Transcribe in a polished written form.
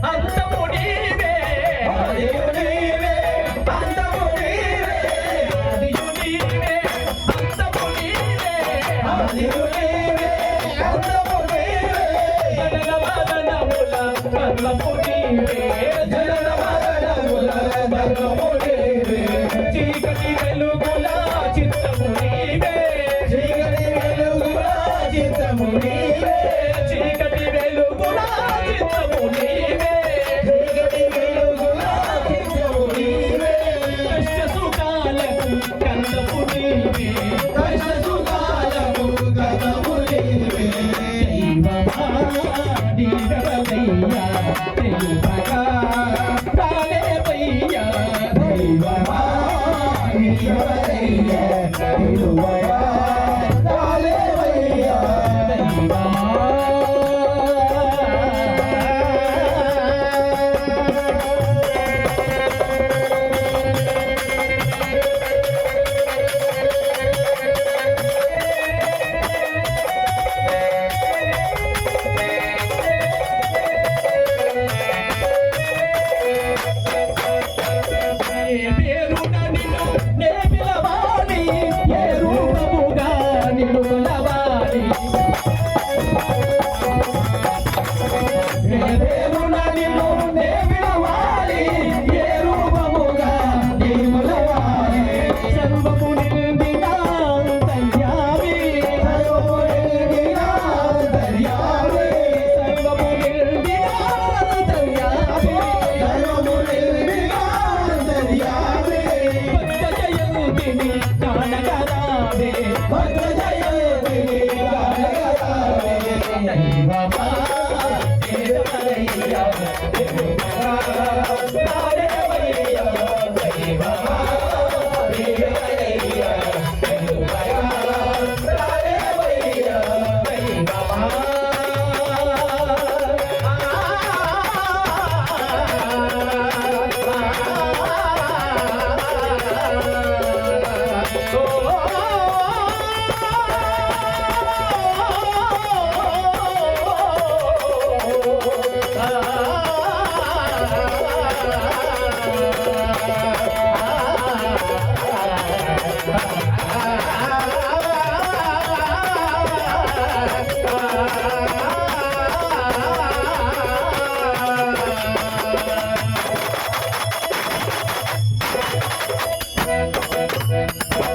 అందము నీవే ఆదియు నీవే అందము నీవే ఆదియు నీవే అందము నీవే ఆదియు నీవే అందము నీవే జననమరణముల కర్మము నీవే జననమరణముల కర్మము నీవే చీకటి వెలుగుల చిత్తము నీవే చీకటి వెలుగుల చిత్తము నీవే చీకటి వెలుగుల చిత్తము నీవే చీకటి వెలుగుల చిత్తము నీవే కష్ట సుఖాలకు కందము నీవే కష్ట సుఖాలకు కందము నీవే దైవమా నీవెవరయ్యా దైవమా రాలేవయ్యా దైవమా నీవెవరయ్యా దైవమా రాలేవయ్యా దైవమా దైవమా